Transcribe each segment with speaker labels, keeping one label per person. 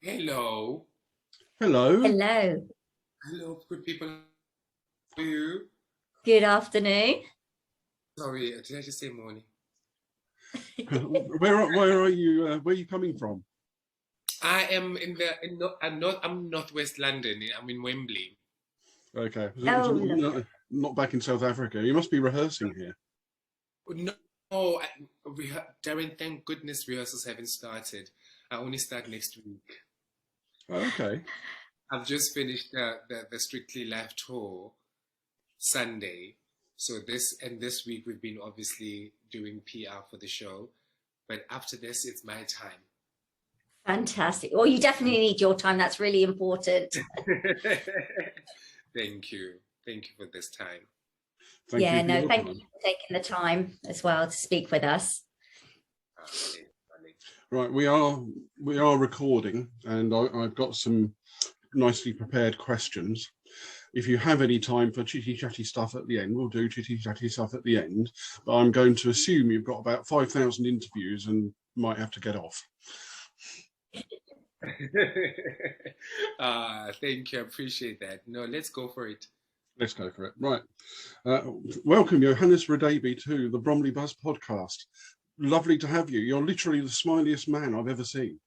Speaker 1: Hello.
Speaker 2: Hello.
Speaker 3: Hello.
Speaker 1: Hello, good people. How are you?
Speaker 3: Good afternoon.
Speaker 1: Sorry, did I just say morning?
Speaker 2: Where are you? Where are you coming from?
Speaker 1: I am I'm northwest London. I'm in Wembley.
Speaker 2: Okay,
Speaker 3: Oh, look.
Speaker 2: not back in South Africa. You must be rehearsing here.
Speaker 1: No, Darren, thank goodness rehearsals haven't started. I only start next week.
Speaker 2: Oh, okay.
Speaker 1: I've just finished the Strictly Live tour Sunday. So this week we've been obviously doing PR for the show. But after this, it's my time.
Speaker 3: Fantastic. Well, you definitely need your time. That's really important.
Speaker 1: Thank you. Thank you for this time.
Speaker 2: Thank you
Speaker 3: Yeah,
Speaker 2: for
Speaker 3: no,
Speaker 2: your
Speaker 3: thank
Speaker 2: time.
Speaker 3: you for taking the time as well to speak with us.
Speaker 1: Okay, darling.
Speaker 2: Right, we are recording, and I've got some nicely prepared questions. If you have any time for chitty chatty stuff at the end, we'll do chitty chatty stuff at the end. But I'm going to assume you've got about 5,000 interviews and might have to get off.
Speaker 1: Thank you. I appreciate that. No, let's go for it.
Speaker 2: Let's go for it. Right. Welcome, Johannes Radebe, to the Bromley Buzz podcast. Lovely to have you. You're literally the smiliest man I've ever seen.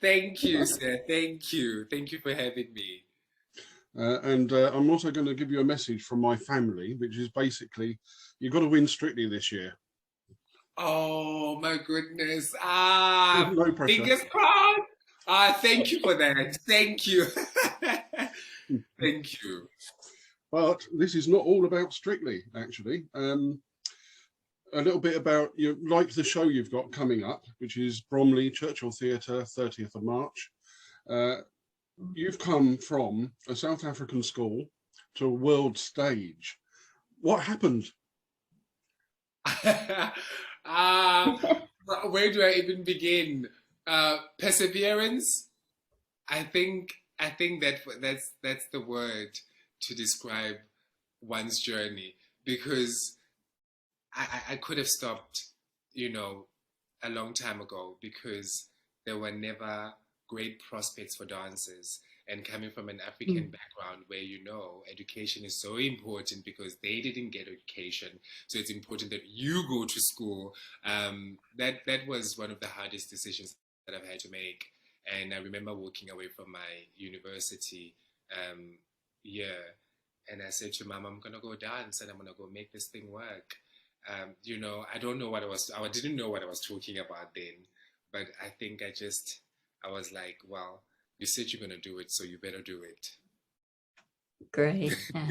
Speaker 1: Thank you, sir. Thank you. Thank you for having me.
Speaker 2: And I'm also going to give you a message from my family, which is basically, you've got to win Strictly this year.
Speaker 1: Oh my goodness.
Speaker 2: No pressure.
Speaker 1: Fingers crossed. Thank you for that. Thank you. Thank you.
Speaker 2: But this is not all about Strictly, actually. A little bit about you, like the show you've got coming up, which is Bromley Churchill Theatre, 30th of March. You've come from a South African school to a world stage. What happened?
Speaker 1: Where do I even begin? Perseverance. I think that's the word to describe one's journey, because I could have stopped, a long time ago, because there were never great prospects for dancers. And coming from an African background where, education is so important because they didn't get education. So it's important that you go to school. That was one of the hardest decisions that I've had to make. And I remember walking away from my university year, and I said to Mom, I'm going to go dance and I'm going to go make this thing work. I don't know I didn't know what I was talking about then, but I think I was like, well, you said you're going to do it, so you better do it.
Speaker 3: Great. Yeah.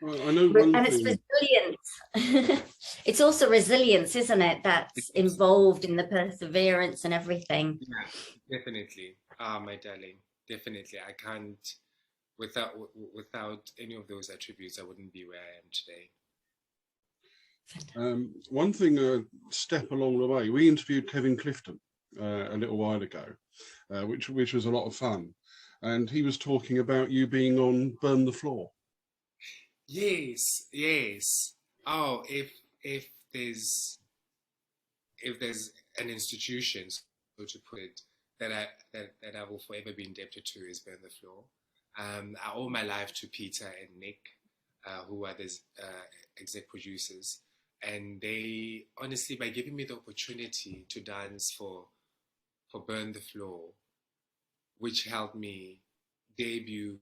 Speaker 2: Well, I know one
Speaker 3: And
Speaker 2: thing.
Speaker 3: it's resilience. It's also resilience, isn't it? That's involved in the perseverance and everything.
Speaker 1: Yeah, definitely. My darling, definitely. I can't, without any of those attributes, I wouldn't be where I am today.
Speaker 2: One thing, a step along the way, we interviewed Kevin Clifton a little while ago, which was a lot of fun, and he was talking about you being on Burn the Floor.
Speaker 1: Yes, yes. Oh, if there's an institution, so to put it, that I will forever be indebted to, is Burn the Floor. I owe my life to Peter and Nick, who are the exec producers. And they, honestly, by giving me the opportunity to dance for Burn the Floor, which helped me debut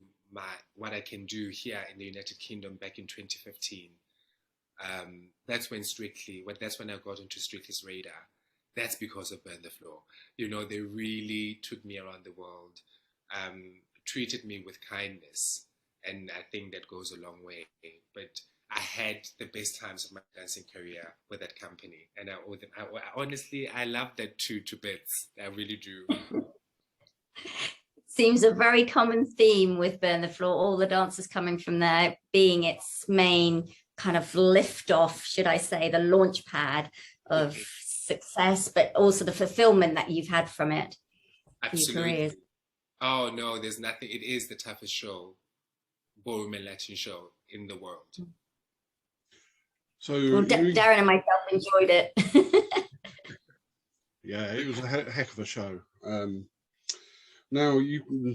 Speaker 1: what I can do here in the United Kingdom back in 2015. That's when I got into Strictly's radar. That's because of Burn the Floor. They really took me around the world, treated me with kindness, and I think that goes a long way. But I had the best times of my dancing career with that company, and I owe them. Honestly, I love that to bits. I really do.
Speaker 3: Seems a very common theme with Burn the Floor, all the dancers coming from there being its main kind of lift off, should I say, the launch pad of success, but also the fulfillment that you've had from it.
Speaker 1: Absolutely. Oh no, there's nothing. It is the toughest show, ballroom and Latin show in the world.
Speaker 2: So
Speaker 3: Darren and myself enjoyed it.
Speaker 2: Yeah, it was a heck of a show. Now,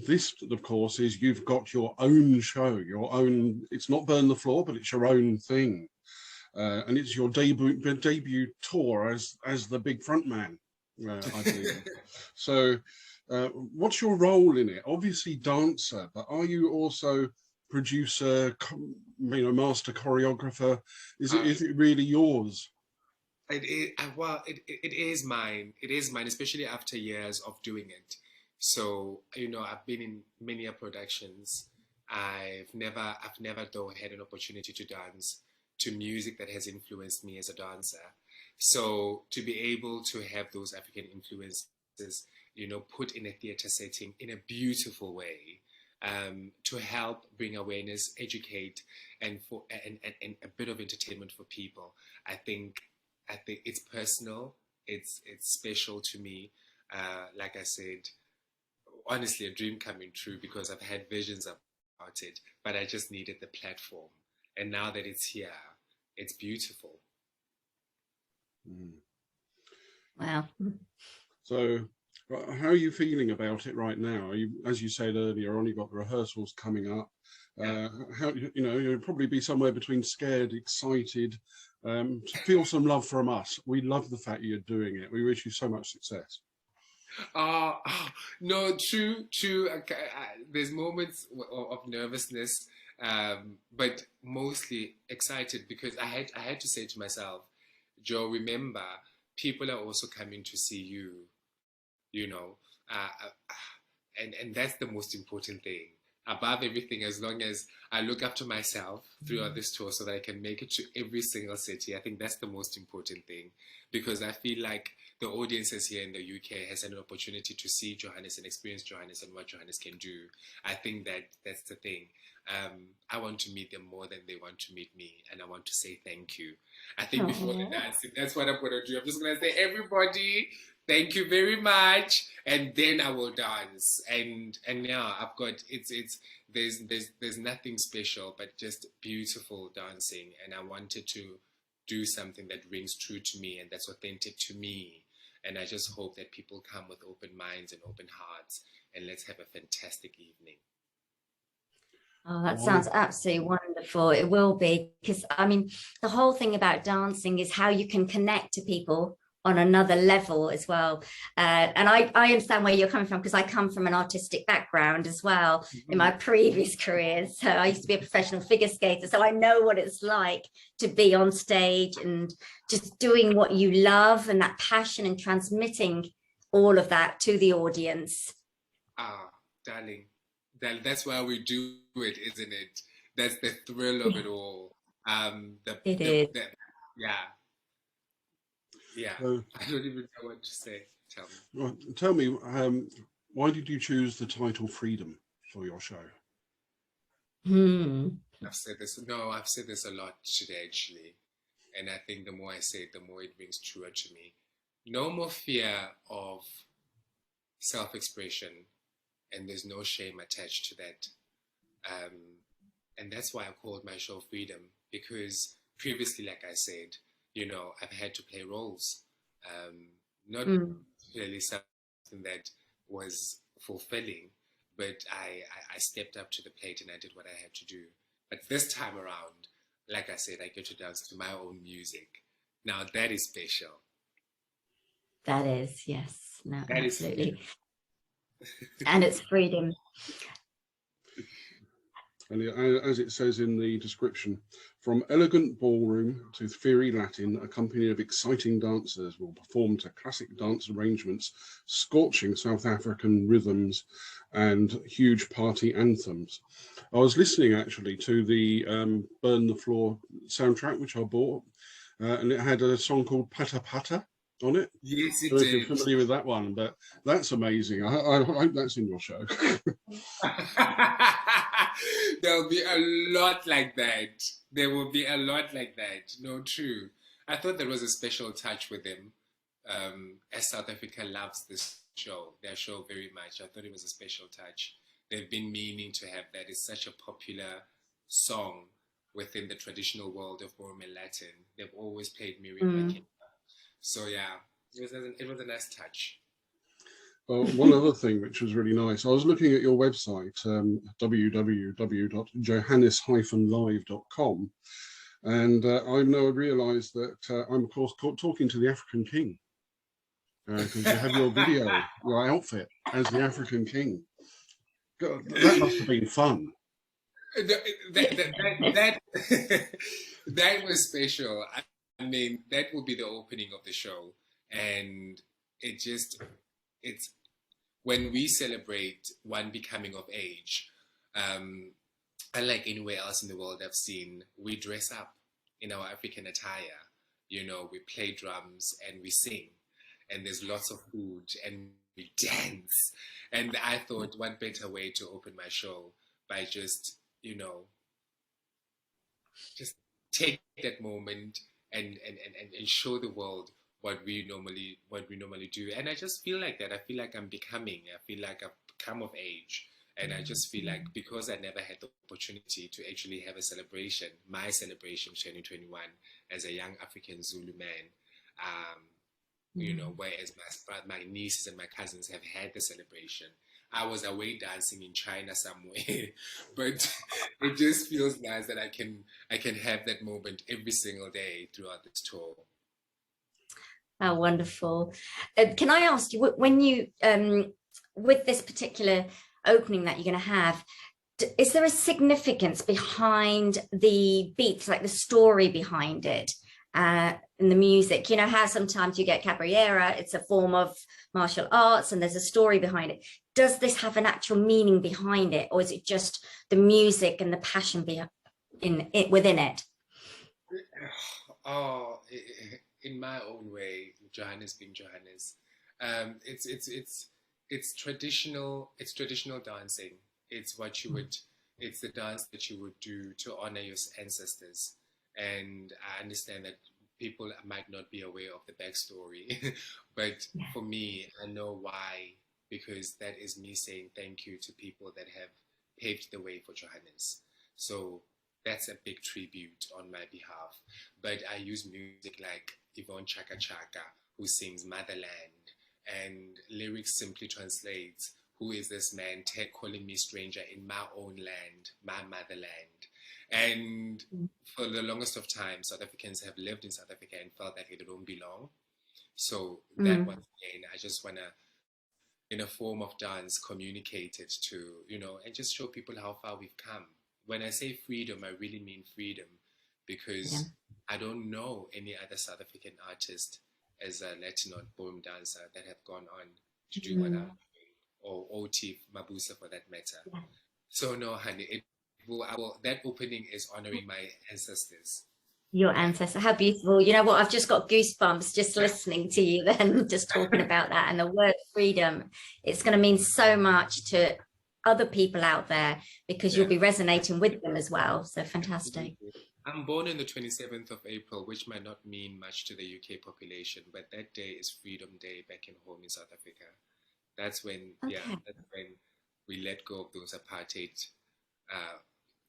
Speaker 2: this, of course, is you've got your own show, your own. It's not Burn the Floor, but it's your own thing, and it's your debut tour as the big front man, I believe. So, what's your role in it? Obviously, dancer, but are you also producer, master choreographer? Is it really yours?
Speaker 1: It is mine. It is mine, especially after years of doing it. So, I've been in many productions. I've never though had an opportunity to dance to music that has influenced me as a dancer. So to be able to have those African influences, put in a theater setting in a beautiful way, to help bring awareness, educate, and a bit of entertainment for people. I think it's personal. It's special to me. Like I said, honestly, a dream coming true because I've had visions about it, but I just needed the platform. And now that it's here, it's beautiful.
Speaker 3: Wow.
Speaker 2: So, how are you feeling about it right now? Are you, as you said earlier on, you've got the rehearsals coming up. How you'll probably be somewhere between scared, excited. Feel some love from us. We love the fact you're doing it. We wish you so much success.
Speaker 1: No, true. There's moments of nervousness, but mostly excited because I had to say to myself, Joe, remember, people are also coming to see you, and that's the most important thing. Above everything, as long as I look after myself throughout this tour so that I can make it to every single city, I think that's the most important thing, because I feel like the audiences here in the UK has an opportunity to see Johannes and experience Johannes and what Johannes can do. I think that's the thing. I want to meet them more than they want to meet me, and I want to say thank you. I think before the dancing, that's what I'm going to do. I'm just going to say, everybody, thank you very much, and then I will dance. And yeah, I've got there's nothing special, but just beautiful dancing, and I wanted to do something that rings true to me and that's authentic to me. And I just hope that people come with open minds and open hearts, and let's have a fantastic evening.
Speaker 3: Oh, that sounds absolutely wonderful. It will be, because I mean, the whole thing about dancing is how you can connect to people on another level as well. And I understand where you're coming from, because I come from an artistic background as well in my previous careers. So I used to be a professional figure skater. So I know what it's like to be on stage and just doing what you love, and that passion, and transmitting all of that to the audience.
Speaker 1: Darling, that's why we do it, isn't it? That's the thrill of it all.
Speaker 3: It is.
Speaker 1: Yeah. I don't even know what to say.
Speaker 2: Tell me, why did you choose the title Freedom for your show?
Speaker 1: I've said this a lot today, actually. And I think the more I say it, the more it rings truer to me. No more fear of self-expression, and there's no shame attached to that. And that's why I called my show Freedom, because previously, like I said, I've had to play roles, not really something that was fulfilling, but I stepped up to the plate and I did what I had to do. But this time around, like I said, I get to dance to my own music. Now that is special.
Speaker 3: That is, yes. No,
Speaker 1: that
Speaker 3: absolutely. And it's freedom.
Speaker 2: And as it says in the description, from elegant ballroom to fiery Latin, a company of exciting dancers will perform to classic dance arrangements, scorching South African rhythms, and huge party anthems. I was listening actually to the Burn the Floor soundtrack, which I bought, and it had a song called Pata Pata on it.
Speaker 1: Yes, it
Speaker 2: did.
Speaker 1: If
Speaker 2: you're familiar with that one, but that's amazing. I hope that's in your show.
Speaker 1: There'll be a lot like that. There will be a lot like that. No, true. I thought there was a special touch with them. As South Africa loves this show, their show very much. I thought it was a special touch. They've been meaning to have that. It's such a popular song within the traditional world of Bromley Latin. They've always played Miriam Makeba. So yeah, it was a nice touch.
Speaker 2: Well, one other thing which was really nice, I was looking at your website, www.johannes-live.com, and I now realised that I'm of course talking to the African King, because you have your video, your outfit as the African King. God, that must have been fun.
Speaker 1: That that was special. I mean, that will be the opening of the show, and it's when we celebrate one becoming of age. Unlike anywhere else in the world I've seen, we dress up in our African attire. You know, we play drums and we sing, and there's lots of food and we dance. And I thought, what better way to open my show by just, you know, just take that moment and show the world what we normally do. And I just feel like that. I feel like I'm becoming. I feel like I've come of age. And I just feel like because I never had the opportunity to actually have a celebration, my celebration 2021 as a young African Zulu man, you know, whereas my nieces and my cousins have had the celebration. I was away dancing in China somewhere, but it just feels nice that I can have that moment every single day throughout this tour.
Speaker 3: How wonderful. Can I ask you, when you, with this particular opening that you're going to have, is there a significance behind the beats, like the story behind it, in the music? You know how sometimes you get capoeira, it's a form of martial arts and there's a story behind it. Does this have an actual meaning behind it, or is it just the music and the passion within it?
Speaker 1: Oh, in my own way, Johannes being Johannes, it's traditional. It's traditional dancing. It's what you would. It's the dance that you would do to honor your ancestors. And I understand that people might not be aware of the backstory, but for me, I know why, because that is me saying thank you to people that have paved the way for Johannes. So that's a big tribute on my behalf. But I use music like Yvonne Chaka Chaka, who sings Motherland, and lyrics simply translates, who is this man calling me stranger in my own land, my motherland. And for the longest of time, South Africans have lived in South Africa and felt like they don't belong. So that once again, I just want to, in a form of dance, communicate it to, you know, and just show people how far we've come. When I say freedom, I really mean freedom, because I don't know any other South African artist as a Latin or ballroom dancer that have gone on to do what I'm doing, or Otif Mabusa for that matter. So no, honey, that opening is honoring my ancestors.
Speaker 3: Your ancestor, how beautiful. You know what, I've just got goosebumps just listening to you then, just talking about that. And the word freedom, it's going to mean so much to other people out there, because you'll be resonating with them as well. So fantastic.
Speaker 1: I'm born on the 27th of April, which might not mean much to the UK population, but that day is Freedom Day back in home in South Africa. That's when, that's when we let go of those apartheid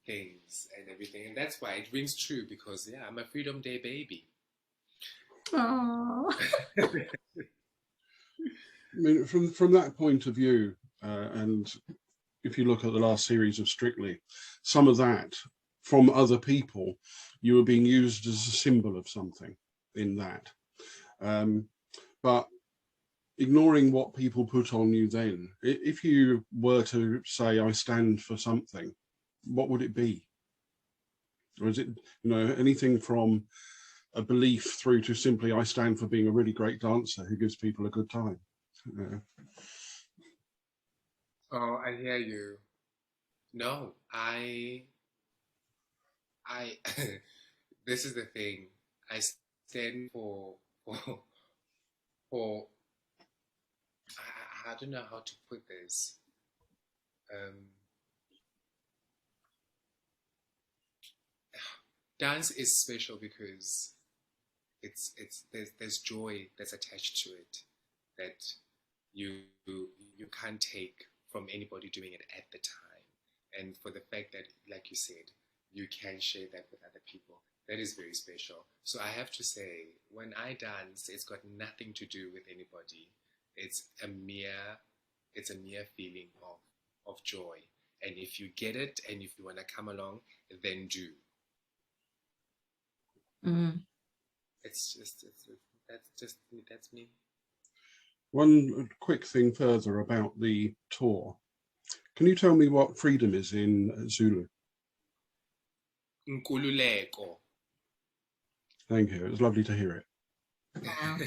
Speaker 1: things and everything. And that's why it rings true, because, I'm a Freedom Day baby.
Speaker 3: Aww.
Speaker 2: I mean, from that point of view, and if you look at the last series of Strictly, some of that from other people, you were being used as a symbol of something in that. But ignoring what people put on you then, if you were to say, I stand for something, what would it be? Or is it, you know, anything from a belief through to simply, I stand for being a really great dancer who gives people a good time?
Speaker 1: Oh, I hear you. No, I this is the thing. I stand for I don't know how to put this. Dance is special because there's joy that's attached to it that you can't take from anybody doing it at the time. And for the fact that, like you said, you can share that with other people, That is very special. So I have to say, when I dance, it's got nothing to do with anybody. It's a mere feeling of joy. And if you get it, and if you want to come along, then do.
Speaker 3: Mm.
Speaker 1: That's me.
Speaker 2: One quick thing further about the tour. Can you tell me what freedom is in Zulu?
Speaker 1: Nkululeko.
Speaker 2: Thank you. It was lovely to hear it.
Speaker 3: Wow.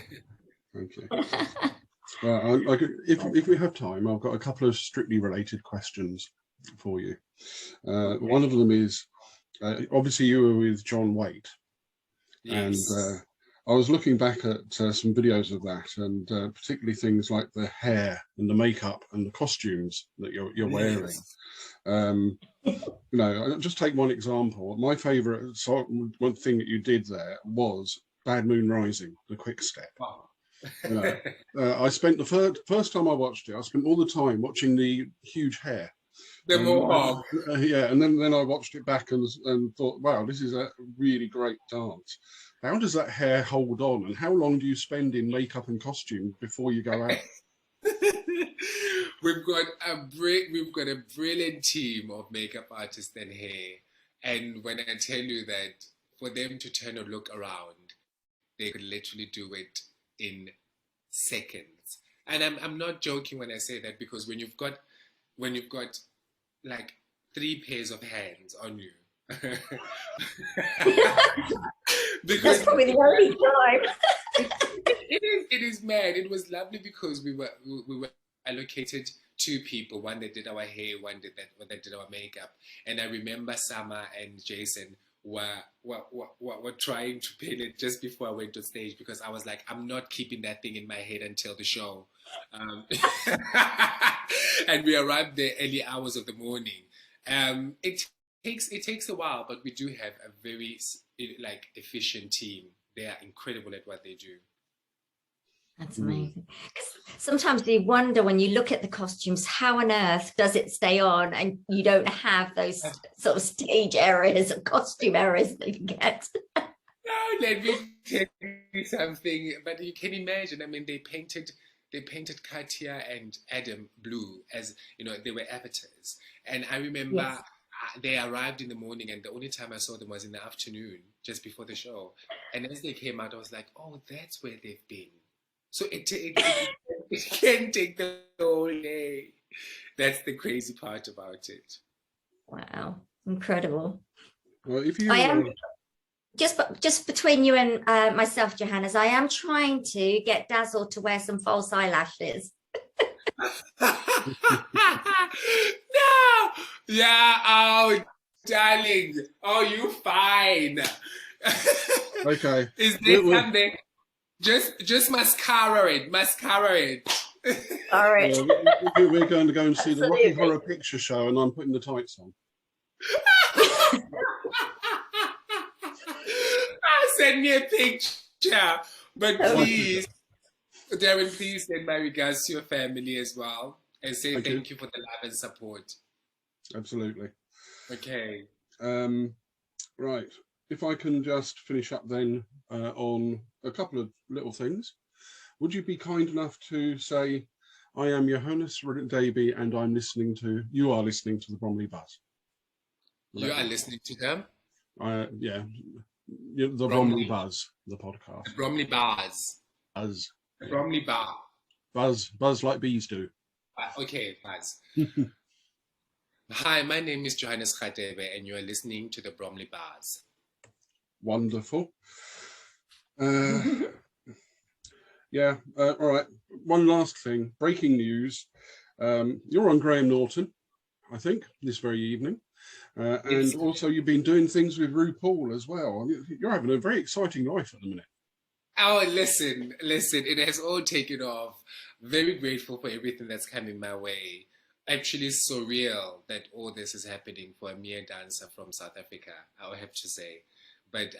Speaker 2: Thank you. If we have time, I've got a couple of strictly related questions for you.
Speaker 1: Okay.
Speaker 2: One of them is, obviously you were with John Waite.
Speaker 1: Yes.
Speaker 2: And I was looking back at some videos of that, and particularly things like the hair and the makeup and the costumes that you're wearing. I'll just take one example. My favourite one thing that you did there was Bad Moon Rising, the quick step.
Speaker 1: Wow.
Speaker 2: I spent the first time I watched it, I spent all the time watching the huge hair.
Speaker 1: The mohawk.
Speaker 2: And then I watched it back and thought, wow, this is a really great dance. How does that hair hold on, and how long do you spend in makeup and costume before you go out?
Speaker 1: We've got a brilliant team of makeup artists and hair, and when I tell you that for them to turn a look around, they could literally do it in seconds. And I'm not joking when I say that, because when you've got like 3 pairs of hands on you. Because
Speaker 3: that's probably the only time.
Speaker 1: it is mad. It was lovely because we were allocated 2 people, one that did our hair, one that did our makeup. And I remember Sama and Jason were trying to pin it just before I went on stage, because I was like, I'm not keeping that thing in my head until the show. And we arrived there early hours of the morning. It takes a while, but we do have a very efficient team. They are incredible at what they do.
Speaker 3: That's amazing. Sometimes you wonder, when you look at the costumes, how on earth does it stay on and you don't have those sort of stage areas or costume areas that you get?
Speaker 1: No, let me tell you something. But you can imagine, I mean, they painted Katia and Adam blue, as you know, they were avatars. And I remember they arrived in the morning, and the only time I saw them was in the afternoon, just before the show. And as they came out, I was like, oh, that's where they've been. So it can take the whole day. That's the crazy part about it.
Speaker 3: Wow, incredible.
Speaker 2: Well, if you,
Speaker 3: I am just between you and myself, Johannes, I am trying to get Dazzle to wear some false eyelashes.
Speaker 1: No, yeah, oh, darling, oh, you fine.
Speaker 2: Okay.
Speaker 1: Is there something? Just mascara it.
Speaker 3: All right.
Speaker 2: We're going to go and see the Rocky Horror Picture Show, and I'm putting the tights on.
Speaker 1: Send me a picture, but please, Darren, please send my regards to your family as well, and say thank you for the love and support.
Speaker 2: Absolutely.
Speaker 1: Okay.
Speaker 2: Right. If I can just finish up then on a couple of little things. Would you be kind enough to say, I am Johannes Radebe, and you are listening to the Bromley Buzz?
Speaker 1: You are listening to them?
Speaker 2: Yeah. The Bromley Buzz, the podcast.
Speaker 1: The Bromley Buzz.
Speaker 2: Buzz.
Speaker 1: The Bromley Bar.
Speaker 2: Buzz like bees do.
Speaker 1: Okay, Buzz. Hi, my name is Johannes Radebe, and you are listening to the Bromley Buzz.
Speaker 2: Wonderful. All right. One last thing. Breaking news. You're on Graham Norton, I think, this very evening. And also you've been doing things with RuPaul as well. You're having a very exciting life at the minute.
Speaker 1: Oh, listen, it has all taken off. Very grateful for everything that's coming my way. Actually surreal that all this is happening for a mere dancer from South Africa, I would have to say. But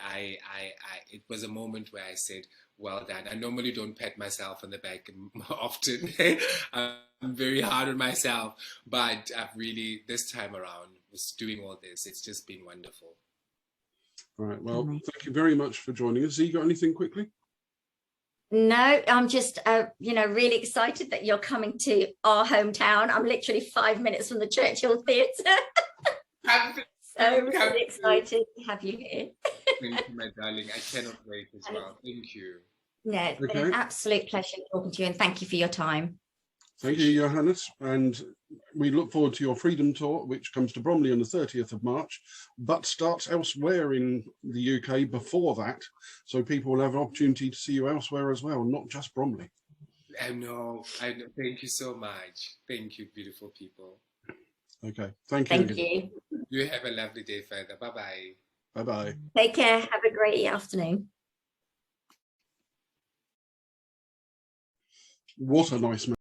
Speaker 1: it was a moment where I said, well done. I normally don't pat myself on the back often. I'm very hard on myself, but I've really, this time around, was doing all this. It's just been wonderful.
Speaker 2: All right. Well, thank you very much for joining us. Have you got anything quickly?
Speaker 3: No, I'm just, really excited that you're coming to our hometown. I'm literally 5 minutes from the Churchill Theatre. So really excited to have you here.
Speaker 1: Thank you, my darling. I cannot wait as well. Thank you.
Speaker 3: No, it's been an absolute pleasure talking to you, and thank you for your time.
Speaker 2: Thank you, Johannes. And we look forward to your Freedom Tour, which comes to Bromley on the 30th of March, but starts elsewhere in the UK before that. So people will have an opportunity to see you elsewhere as well, not just Bromley.
Speaker 1: I know. Thank you so much. Thank you, beautiful people.
Speaker 2: Okay. Thank you.
Speaker 3: Thank you.
Speaker 1: You have a lovely day further. Bye-bye.
Speaker 2: Bye-bye.
Speaker 3: Take care. Have a great afternoon.
Speaker 2: What a nice man.